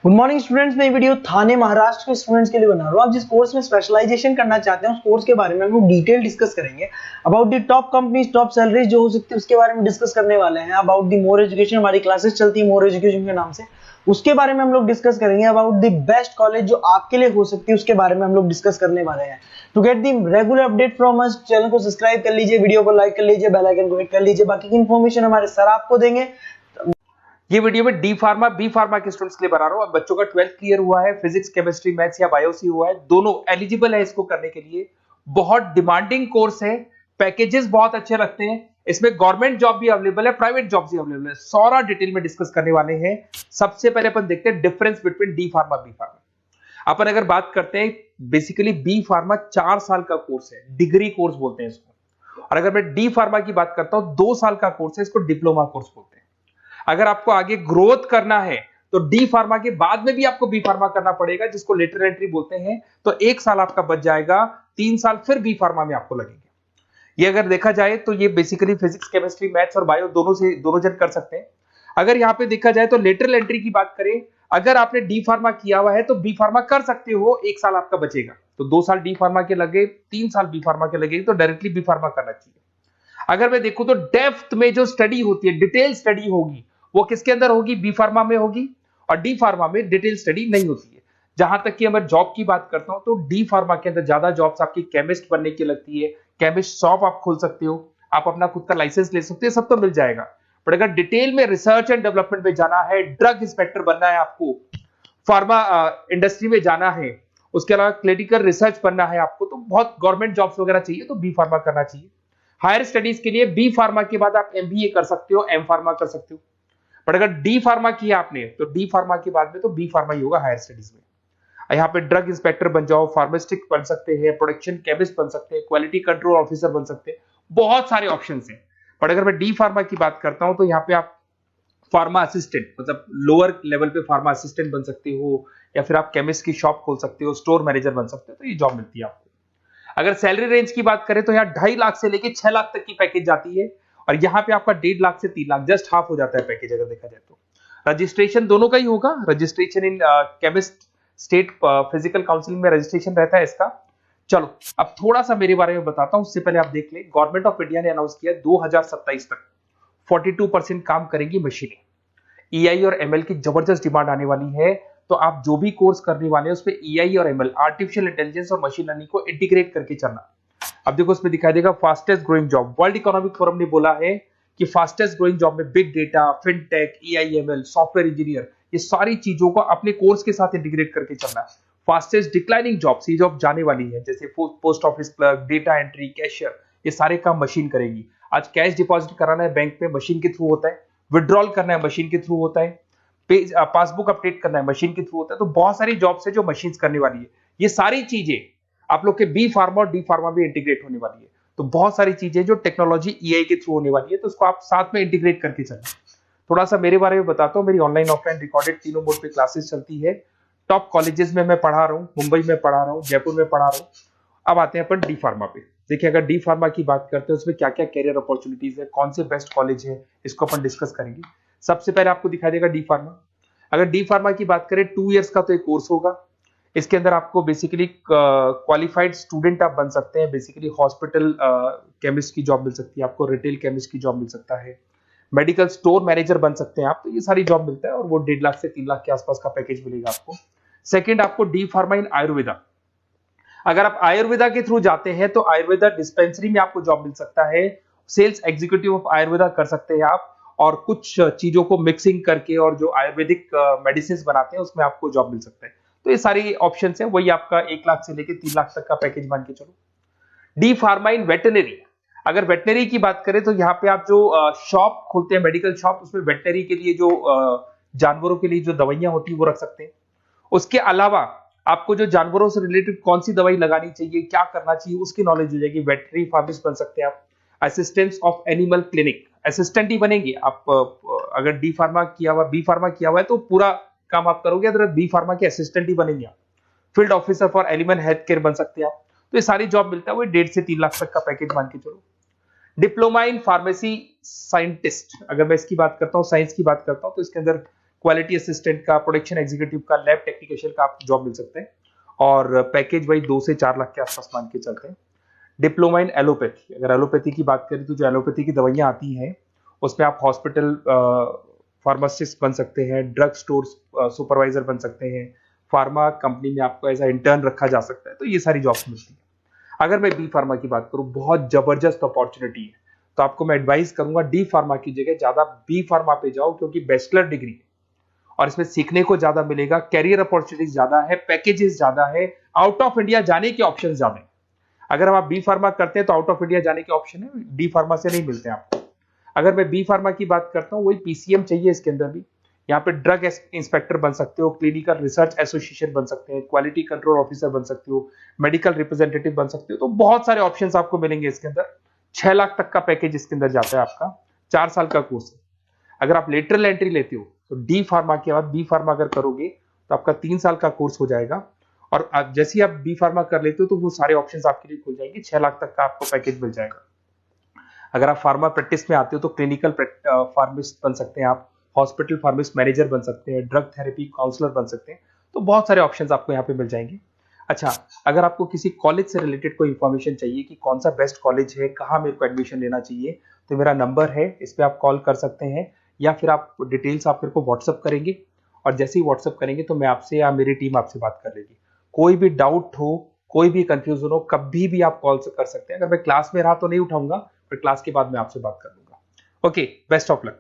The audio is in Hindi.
Good morning students. मैं वीडियो थाने महाराष्ट्र के स्टूडेंट्स के लिए बना रहा हूँ। आप जिस कोर्स में स्पेशलाइजेशन करना चाहते हैं उस कोर्स के बारे में हम लोग डिटेल डिस्कस करेंगे। About the top companies, top salaries जो हो सकती है उसके बारे में डिस्कस करने वाले हैं। अबाउट द मोर एजुकेशन, हमारी क्लासेस चलती है मोर एजुकेशन के नाम से, उसके बारे में हम लोग डिस्कस करेंगे। अबाउट द बेस्ट कॉलेज जो आपके लिए हो सकती है उसके बारे में हम लोग डिस्कस करने वाले हैं। To get the regular update from us, channel को सब्सक्राइब कर लीजिए, वीडियो को लाइक कर लीजिए, बेल आइकन को हिट कर लीजिए। बाकी की इन्फॉर्मेशन हमारे सर आपको देंगे। ये वीडियो में डी फार्मा बी फार्मा के स्टूडेंट्स के लिए बना रहा हूं। अब बच्चों का 12th क्लियर हुआ है, फिजिक्स केमिस्ट्री मैथ्स या बायोसी हुआ है, दोनों एलिजिबल है इसको करने के लिए। बहुत डिमांडिंग कोर्स है, पैकेजेस बहुत अच्छे रखते हैं, इसमें गवर्नमेंट जॉब भी अवेलेबल है, प्राइवेट जॉब भी अवेलेबल है। सारा डिटेल में डिस्कस करने वाले हैं। सबसे पहले अपन देखते हैं difference between D pharma B pharma. अपन अगर बात करते हैं, बेसिकली बी फार्मा 4 साल का कोर्स है, डिग्री कोर्स बोलते हैं इसको। और अगर मैं डी फार्मा की बात करता हूं, 2 साल का कोर्स है, इसको डिप्लोमा कोर्स बोलते हैं। अगर आपको आगे ग्रोथ करना है तो डी फार्मा के बाद में भी आपको बी फार्मा करना पड़ेगा, जिसको लेटर एंट्री बोलते हैं। तो 1 साल आपका बच जाएगा, 3 साल फिर बी फार्मा में आपको लगेंगे। ये अगर देखा जाए तो ये बेसिकली फिजिक्स केमिस्ट्री मैथ्स और बायो दोनों जन कर सकते हैं। अगर यहां पे देखा जाए तो लेटरल एंट्री की बात करें, अगर आपने डी फार्मा किया हुआ है तो बी फार्मा कर सकते हो, 1 साल आपका बचेगा। तो 2 साल डी फार्मा के लगे, 3 साल बी फार्मा के लगे, तो डायरेक्टली बी फार्मा करना चाहिए। अगर मैं देखूं तो डेप्थ में जो स्टडी होती है, डिटेल स्टडी होगी, वो किसके अंदर होगी? बी फार्मा में होगी। और डी फार्मा में डिटेल स्टडी नहीं होती है। जहां तक कि अगर जॉब की बात करता हूं तो डी फार्मा के अंदर ज्यादा जॉब्स आपकी केमिस्ट बनने की लगती है। केमिस्ट शॉप आप खोल सकते हो, आप अपना खुद का लाइसेंस ले सकते हो, सब तो मिल जाएगा। पर अगर डिटेल में रिसर्च एंड डेवलपमेंट में जाना है, ड्रग इंस्पेक्टर बनना है आपको, फार्मा इंडस्ट्री में जाना है, उसके अलावा क्लिनिकल रिसर्च बनना है आपको, तो बहुत गवर्नमेंट जॉब्स वगैरह चाहिए, तो बी फार्मा करना चाहिए। हायर स्टडीज के लिए बी फार्मा के बाद आप एमबीए कर सकते हो, एम फार्मा कर सकते हो। बट अगर डी फार्मा किया आपने तो डी फार्मा के बाद में तो बी फार्मा ही होगा हायर स्टडीज में। यहाँ पे ड्रग इंस्पेक्टर बन जाओ, फार्मास्टिक बन सकते हैं, प्रोडक्शन केमिस्ट बन सकते हैं, क्वालिटी कंट्रोल ऑफिसर बन सकते हैं, बहुत सारे ऑप्शन हैं। बट अगर मैं डी फार्मा की बात करता हूं तो यहाँ पे आप फार्मा असिस्टेंट, मतलब लोअर लेवल पे फार्मा असिस्टेंट बन सकते हो, या फिर आप केमिस्ट की शॉप खोल सकते हो, स्टोर मैनेजर बन सकते हो, तो ये जॉब मिलती है आपको। अगर सैलरी रेंज की बात करें तो यहाँ 2.5 लाख से लेके 6 लाख तक की पैकेज जाती है। और यहाँ पे आपका 1.5 लाख से 3 लाख, जस्ट हाफ हो जाता है पैकेज अगर देखा जाए तो। रजिस्ट्रेशन दोनों का ही होगा। Registration in chemist state physical counselling में रजिस्ट्रेशन रहता है इसका। चलो अब थोड़ा सा मेरे बारे में बताता हूं, उससे पहले आप देख ले, गवर्नमेंट ऑफ इंडिया ने अनाउंस किया 2027 तक 42% काम करेंगी मशीनें। ईआई और एमएल की जबरदस्त डिमांड आने वाली है। तो आप जो भी कोर्स करने वाले हैं उसमें ईआई और एमएल, आर्टिफिशियल इंटेलिजेंस और मशीन लर्निंग को इंटीग्रेट करके चलना। अब देखो उसमें दिखाई देगा fastest growing job. World Economic Forum ने बोला है कि फास्टेस्ट ग्रोइंग जॉब में big data, fintech, AIML, software engineer, ये सारी चीजों को अपने कोर्स के साथ इंटीग्रेट करके चलना। फास्टेस्ट डिक्लाइनिंग जॉब्स, ये जॉब जाने वाली है, जैसे post office clerk, data entry, cashier, ये सारे काम मशीन करेगी। आज कैश डिपॉजिट कराना है बैंक में, मशीन के थ्रू होता है। विड्रॉल करना है, मशीन के थ्रू होता है। पासबुक अपडेट करना है, मशीन के थ्रू होता है। तो बहुत सारी जॉब्स है जो मशीन करने वाली है। ये सारी चीजें आप लोग के बी फार्मा और डी फार्मा में इंटीग्रेट होने वाली है। तो बहुत सारी चीजें जो टेक्नोलॉजी ईआई के थ्रू होने वाली है, तो उसको आप साथ में इंटीग्रेट करके चलें। थोड़ा सा मेरे बारे में बताता हूँ। मेरी ऑनलाइन ऑफलाइन रिकॉर्डेड तीनों मोड पे क्लासेस चलती है। टॉप कॉलेजेस में मैं पढ़ा रहा हूँ, मुंबई में पढ़ा रहा हूँ, जयपुर में पढ़ा रहा हूँ। अब आते हैं अपन डी फार्मा पे। देखिए अगर डी फार्मा की बात करते हैं उसमें क्या क्या कैरियर अपॉर्चुनिटीज है, कौन से बेस्ट कॉलेज है, इसको अपन डिस्कस करेंगे। सबसे पहले आपको दिखाई देगा डी फार्मा। अगर डी फार्मा की बात करें 2 इयर्स का तो एक कोर्स होगा। इसके अंदर आपको बेसिकली क्वालिफाइड स्टूडेंट आप बन सकते हैं। बेसिकली हॉस्पिटल केमिस्ट की जॉब मिल सकती है आपको, रिटेल केमिस्ट की जॉब मिल सकता है, मेडिकल स्टोर मैनेजर बन सकते हैं आप। तो ये सारी जॉब मिलता है और वो 1.5 लाख से 3 लाख के आसपास का पैकेज मिलेगा आपको। सेकेंड, आपको डी फार्मा इन आयुर्वेदा। अगर आप आयुर्वेदा के थ्रू जाते हैं तो आयुर्वेदा डिस्पेंसरी में आपको जॉब मिल सकता है। सेल्स एग्जीक्यूटिव ऑफ आयुर्वेदा कर सकते हैं आप, और कुछ चीजों को मिक्सिंग करके और जो आयुर्वेदिक मेडिसिन बनाते हैं उसमें आपको जॉब मिल सकता है। तो ये सारी ऑप्शन है, वही आपका 1 लाख से लेकर 3 लाख तक का पैकेज मान के चलो। डी फार्मा इन वेटनरी। अगर वेटनरी की बात करें तो यहाँ पे आप जो शॉप खोलते हैं, मेडिकल शॉप, उसमें वेटनरी के लिए जो जानवरों के लिए जो दवाइयां होती है वो रख सकते हैं। उसके अलावा आपको जो जानवरों से रिलेटेड कौन सी दवाई लगानी चाहिए, क्या करना चाहिए, उसकी नॉलेज हो जाएगी। वेटनरी फार्मासिस्ट बन सकते हैं आप। Assistants of animal clinic, assistant ही बनेंगे आप। अगर डी फार्मा किया हुआ, बी फार्मा किया हुआ है तो पूरा काम आप करोगे, अगर बी फार्मा के असिस्टेंट ही बनेंगे आप। Field officer for animal health care बन सकते हैं आप। तो ये सारी जॉब मिलता है, वो 1.5 से 3 लाख तक का पैकेज मान के चलो। डिप्लोमा इन फार्मेसी साइंटिस्ट, अगर मैं इसकी बात करता हूँ, साइंस की बात करता हूँ, तो इसके अंदर क्वालिटी असिस्टेंट का, प्रोडक्शन एग्जीक्यूटिव का, लैब टेक्नीशियन का आपको जॉब मिल सकते हैं और पैकेज वही 2 से 4 लाख के आसपास मान के चलते हैं। डिप्लोमा इन एलोपैथी, अगर एलोपैथी की बात करें तो जो एलोपैथी की दवाइयाँ आती हैं उसमें आप हॉस्पिटल फार्मासिस्ट बन सकते हैं, ड्रग स्टोर सुपरवाइजर बन सकते हैं, फार्मा कंपनी में आपको एज अ इंटर्न रखा जा सकता है, तो ये सारी जॉब्स मिलती हैं। अगर मैं बी फार्मा की बात करूं, बहुत जबरदस्त अपॉर्चुनिटी है, तो आपको मैं एडवाइस करूंगा डी फार्मा की जगह ज्यादा बी फार्मा पे जाओ, क्योंकि बैचलर डिग्री है और इसमें सीखने को ज्यादा मिलेगा, कैरियर अपॉर्चुनिटीज ज्यादा है, पैकेजेस ज्यादा है, आउट ऑफ इंडिया जाने के ऑप्शन ज्यादा है। अगर हम आप बी फार्मा करते हैं तो आउट ऑफ इंडिया जाने के ऑप्शन है, डी फार्मा से नहीं मिलते हैं आपको। अगर मैं बी फार्मा की बात करता हूँ, वही पीसीएम चाहिए इसके अंदर भी, यहाँ पे ड्रग इंस्पेक्टर बन सकते हो, क्लिनिकल रिसर्च एसोसिएशन बन सकते हैं, क्वालिटी कंट्रोल ऑफिसर बन सकते हो, मेडिकल रिप्रेजेंटेटिव बन सकते हो, तो बहुत सारे ऑप्शंस आपको मिलेंगे इसके अंदर। 6 लाख तक का पैकेज इसके अंदर जाता है आपका, 4 साल का कोर्स है। अगर आप लेटरल एंट्री लेते हो तो डी फार्मा के बाद बी फार्मा अगर करोगे तो आपका 3 साल का कोर्स हो जाएगा, और जैसे ही आप बी फार्मा कर लेते हो तो वो सारे ऑप्शंस आपके लिए खुल जाएंगे, 6 लाख तक का आपको पैकेज मिल जाएगा। अगर आप फार्मा प्रैक्टिस में आते हो तो क्लिनिकल फार्मिस्ट बन सकते हैं आप, हॉस्पिटल फार्मिस्ट मैनेजर बन सकते हैं, ड्रग थेरेपी काउंसलर बन सकते हैं, तो बहुत सारे ऑप्शंस आपको यहाँ पे मिल जाएंगे। अच्छा, अगर आपको किसी कॉलेज से रिलेटेड कोई इन्फॉर्मेशन चाहिए कि कौन सा बेस्ट कॉलेज है, कहाँ मेरे को एडमिशन लेना चाहिए, तो मेरा नंबर है, इस पर आप कॉल कर सकते हैं, या फिर आप डिटेल्स आप मेरे को व्हाट्सअप करेंगे, और जैसे ही व्हाट्सअप करेंगे तो मैं आपसे या मेरी टीम आपसे बात कर लेगी। कोई भी डाउट हो, कोई भी कंफ्यूजन हो, कभी भी आप कॉल कर सकते हैं। अगर मैं क्लास में रहा तो नहीं उठाऊंगा, पर क्लास के बाद मैं आपसे बात कर लूंगा। Okay, best of luck.